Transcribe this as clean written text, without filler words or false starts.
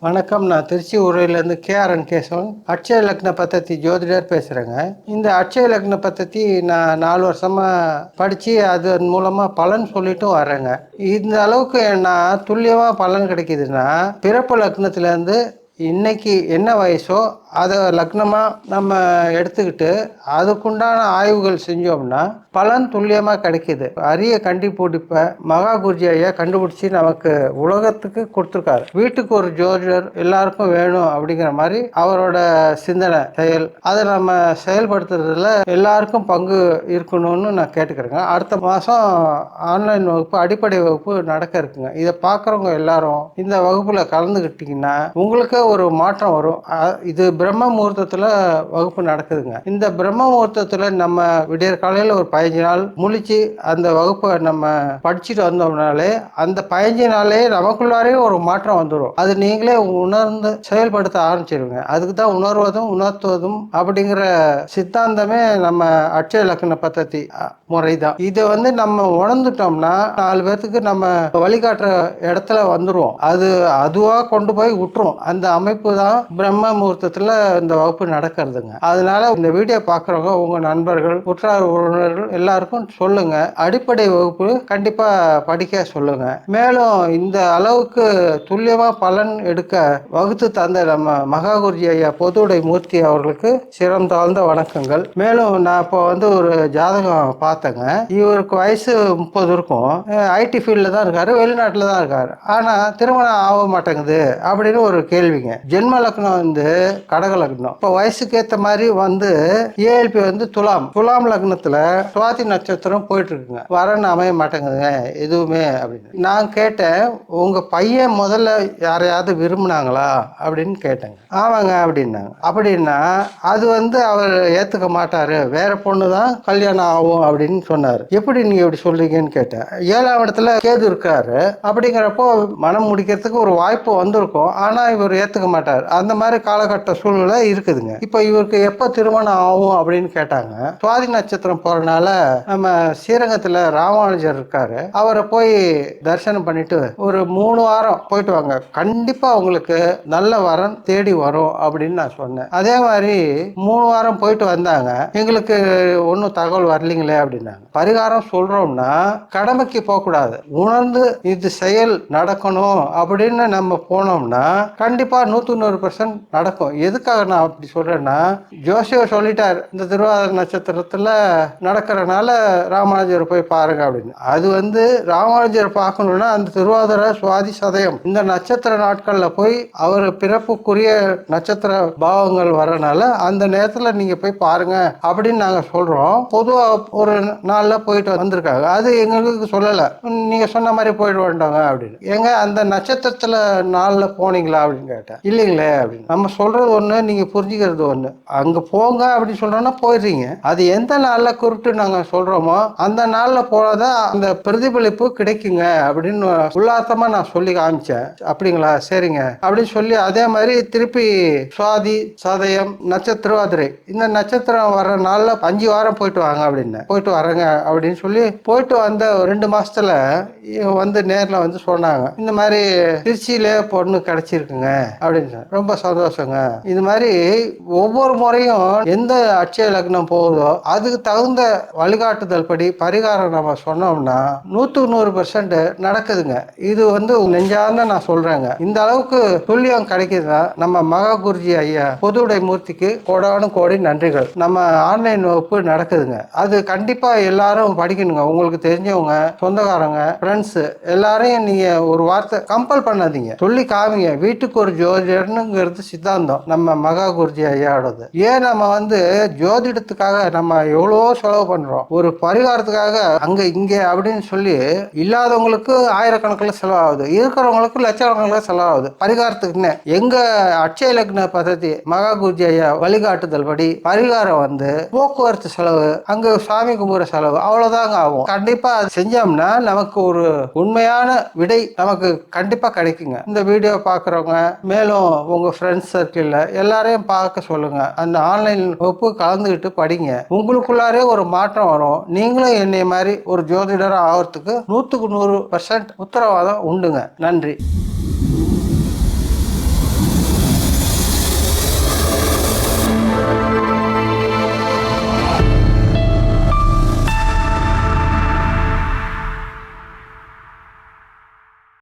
வணக்கம். நான் திருச்சி ஊரிலிருந்து KRN கேசவன், அட்சய லக்ன பத்ததி ஜோதிடர் பேசுகிறேங்க. இந்த அட்சய லக்ன பத்ததி நான் 4 வருஷமாக படித்து அதன் மூலமாக பலன் சொல்லிட்டும் வரேங்க. இந்த அளவுக்கு நான் துல்லியமாக பலன் கிடைக்கிதுன்னா, பிறப்பு லக்னத்துலேருந்து இன்னைக்கு என்ன வயசோ அதை லக்னமாக நம்ம எடுத்துக்கிட்டு அதுக்குண்டான ஆய்வுகள் செஞ்சோம்னா பலன் துல்லியமாக கிடைக்கிது. அரிய கண்டுபிடிப்பை மகா குருஜி ஐயா கண்டுபிடிச்சி நமக்கு உலகத்துக்கு கொடுத்துருக்காரு. வீட்டுக்கு ஒரு ஜோதிடர் எல்லாருக்கும் வேணும் அப்படிங்கிற மாதிரி அவரோட சிந்தனை செயல், அதை நம்ம செயல்படுத்துறதுல எல்லாருக்கும் பங்கு இருக்கணும்னு நான் கேட்டுக்கிறேங்க. அடுத்த மாதம் ஆன்லைன் வகுப்பு, அடிப்படை வகுப்பு நடக்க இருக்குங்க. இதை பார்க்குறவங்க எல்லாரும் இந்த வகுப்பில் கலந்துக்கிட்டிங்கன்னா உங்களுக்கு ஒரு மாற்றம் வரும். இது பிரம்ம முகூர்த்தத்தில் வகுப்பு நடக்குதுங்க. இந்த பிரம்ம முகூர்த்தத்தில் நம்ம விடியற் காலையில் ஒரு 15 நாள் முழிச்சு அந்த வகுப்பை நம்ம படிச்சுட்டு வந்தோம்னாலே அந்த 15 நாளே நமக்குள்ளாரே ஒரு மாற்றம் வந்துடும். அது நீங்களே உணர்ந்து செயல்படுத்த ஆரம்பிச்சிருங்க. அதுக்கு தான் உணர்வதும் உணர்த்துவதும் அப்படிங்கிற சித்தாந்தமே நம்ம அட்சய லக்ன பத்ததி முறை தான். இதை நம்ம உணர்ந்துட்டோம்னா 4 பேர்த்துக்கு நம்ம வழிகாட்டுற இடத்துல வந்துடுவோம். அது அதுவாக கொண்டு போய் விட்டுரும். அந்த அமைப்பு தான் பிரம்ம முகூர்த்தத்தில் இந்த வகுப்பு நடக்கிறதுங்க. அதனால இந்த வீடியோ பார்க்குறவங்க உங்கள் நண்பர்கள், உற்றார் உறவினர்கள் எல்லாருக்கும் சொல்லுங்க. அடிப்படை வகுப்பு கண்டிப்பாக படிக்க சொல்லுங்க. மேலும் இந்த அளவுக்கு துல்லியமாக பலன் எடுக்க வகுத்து தந்த நம்ம மகா குருஜி ஐயா பொதுவுடை மூர்த்தி அவர்களுக்கு சிரம் தாழ்ந்த வணக்கங்கள். மேலும் நான் இப்போ ஒரு ஜாதகம் பார்த்தேங்க. இவருக்கு வயசு 30 இருக்கும். ஐடி ஃபீல்டில் தான் இருக்காரு, வெளிநாட்டில் தான் இருக்காரு. ஆனால் திருமணம் ஆக மாட்டேங்குது அப்படின்னு ஒரு கேள்விங்க. ஜென்ம லக்னம் கடக லக்னம். இப்போ வயசுக்கு ஏற்ற மாதிரி ஏஎல்பி துலாம் லக்னத்தில் சுவாதி நட்சத்திரம் போயிட்டு இருக்குங்க. வரன்னு அமைய மாட்டேங்குதுங்க எதுவுமே அப்படின்னு நான் கேட்டேன். உங்க பையன் முதல்ல யாரையாவது விரும்பினாங்களா அப்படின்னு கேட்டேங்க. ஆமாங்க அப்படின்னாங்க. அப்படின்னா அது அவர் ஏத்துக்க மாட்டாரு, வேற பொண்ணு தான் கல்யாணம் ஆகும் அப்படின்னு சொன்னாரு. எப்படி நீங்க இப்படி சொல்றீங்கன்னு கேட்டேன். 7ஆம் இடத்துல கேது இருக்காரு. அப்படிங்கிறப்போ மனம் முடிக்கிறதுக்கு ஒரு வாய்ப்பு வந்திருக்கும். ஆனா இவர் ஏத்துக்க மாட்டார். அந்த மாதிரி காலகட்ட சூழ்நிலை இருக்குதுங்க. இப்போ இவருக்கு எப்ப திருமணம் ஆகும் அப்படின்னு கேட்டாங்க. சுவாதி நட்சத்திரம் போறனால நம்ம ஸ்ரீரங்கத்துல ராமானுஜர் இருக்காரு, அவரை போய் தரிசனம் பண்ணிட்டு ஒரு 3 வாரம் போயிட்டு வாங்க, கண்டிப்பா உங்களுக்கு நல்ல வரன் தேடி வரும் அப்படின்னு நான் சொன்னேன். அதே மாதிரி 3 வாரம் போயிட்டு வந்தாங்க. எங்களுக்கு ஒன்றும் தகவல் வரலீங்களே அப்படின்னாங்க. பரிகாரம் சொல்றோம்னா கடமைக்கு போகக்கூடாது, உணர்ந்து இது செயல் நடக்கணும் அப்படின்னு நம்ம போனோம்னா கண்டிப்பா 100% நடக்கும். எதுக்காக நான் அப்படி சொல்றேன்னா, ஜோசியர் சொல்லிட்டார் இந்த திருவாதிரை நட்சத்திரத்துல நடக்கிறனால ராமானுஜர் போய் பாருங்க அப்படின்னு. அது ராமானுஜர் பார்க்கணும்னா அந்த திருவாதிரை, சுவாதி, சதயம் இந்த நட்சத்திர நாட்கள்ல போய் அவர் பிறப்புக்குரிய நட்சத்திர பாவங்கள் வரனால அந்த நேரத்துல நீங்க போய் பாருங்க அப்படின்னு நாங்க சொல்றோம். பொதுவா ஒரு நாள்ல போயிட்டு வந்திருக்காங்க. அது எங்களுக்கு சொல்லல, நீங்க சொன்ன மாதிரி போயிட்டு வந்துட்டாங்க அப்படின்னு. எங்க அந்த நட்சத்திரத்துல நாள்ல போனீங்களா அப்படின்னு கேட்டேன். இல்லைங்களே அப்படின்னு. நம்ம சொல்றது ஒண்ணு, நீங்க புரிஞ்சுக்கிறது ஒண்ணு. அங்க போங்க அப்படின்னு சொல்றோம்னா போயிடுறீங்க. அது எந்த நாள்ல குறிப்பிட்டு நாங்க சொல்றோமோ அந்த நாள்ல போனதான் அந்த பிரதிபலிப்பு கிடைக்குங்க அப்படின்னு உல்லாசமா நான் சொல்லி காமிச்சேன். அப்படிங்களா, சரிங்க அப்படின்னு சொல்லி அதே மாதிரி திருப்பி சுவாதி, சதயம், நட்சத்திரவாதிரை இந்த நட்சத்திரம் வர்ற நாள்ல 5 வாரம் போயிட்டு வாங்க அப்படின்னு. போயிட்டு வரேங்க அப்படின்னு சொல்லி போயிட்டு வந்த 2 மாசத்துல நேர்ல சொன்னாங்க. இந்த மாதிரி திருச்சியில பொண்ணு கிடைச்சிருக்குங்க அப்படின்னு. ரொம்ப சந்தோஷங்க. இது மாதிரி ஒவ்வொரு முறையும் எந்த அட்சய லக்னம் போகுதோ அதுக்கு தகுந்த வழிகாட்டுதல் படி பரிகாரம் நம்ம சொன்னோம்னா 100% நடக்குதுங்க. இது நெஞ்சார்ந்த நான் சொல்றேங்க. இந்த அளவுக்கு துல்லியம் கிடைக்குதுன்னா நம்ம மகா குருஜி ஐயா பொதுவுடை மூர்த்திக்கு கோடானு கோடி நன்றிகள். நம்ம ஆன்லைன் வகுப்பு நடக்குதுங்க. அது கண்டிப்பா எல்லாரும் படிக்கணுங்க. உங்களுக்கு தெரிஞ்சவங்க, சொந்தக்காரங்க, ஃப்ரெண்ட்ஸ் எல்லாரையும் நீங்க ஒரு வார்த்தை கம்பல் பண்ணாதீங்க, சொல்லி காமிங்க. வீட்டுக்கு ஒரு ஜோதிடர்னுங்கிறது சித்தாந்தம் நம்ம மகா குருஜி ஐயாவோடது. ஏன் நம்ம ஜோதிடத்துக்காக நம்ம எவ்வளவோ செலவு பண்றோம், ஒரு பரிகாரத்துக்காக அங்க இங்க அப்படின்னு சொல்லி இல்லாதவங்களுக்கு ஆயிரக்கணக்கில் செலவாகுது, இருக்கிறவங்களுக்கு லட்சக்கணக்கில் செலவாகுது பரிகாரத்துக்குன்னு. எங்க அட்சய லக்ன பദ്ധதி மகா குருஜி ஐயா வழிகாட்டுதல் படி பரிகாரம் போக்குவரத்து செலவு, அங்க சாமி கும்பிட செலவு அவ்வளவுதாங்க ஆகும். கண்டிப்பா அது செஞ்சோம்னா நமக்கு ஒரு உண்மையான விடை நமக்கு கண்டிப்பா கிடைக்குங்க. இந்த வீடியோ பார்க்குறவங்க மேலும் உங்க ஃப்ரெண்ட்ஸ் சர்க்கிள்ல எல்லாரையும் பார்க்க சொல்லுங்க. அந்த ஆன்லைன் வகுப்பு கலந்துக்கிட்டு படிங்க. உங்களுக்குள்ளாரே ஒரு மாற்றம் வரும். நீங்களும் என்னை மாதிரி ஒரு ஜோதிடர் ஆகிறதுக்கு 100% உத்தரவாதம் உண்டுங்க. நன்றி.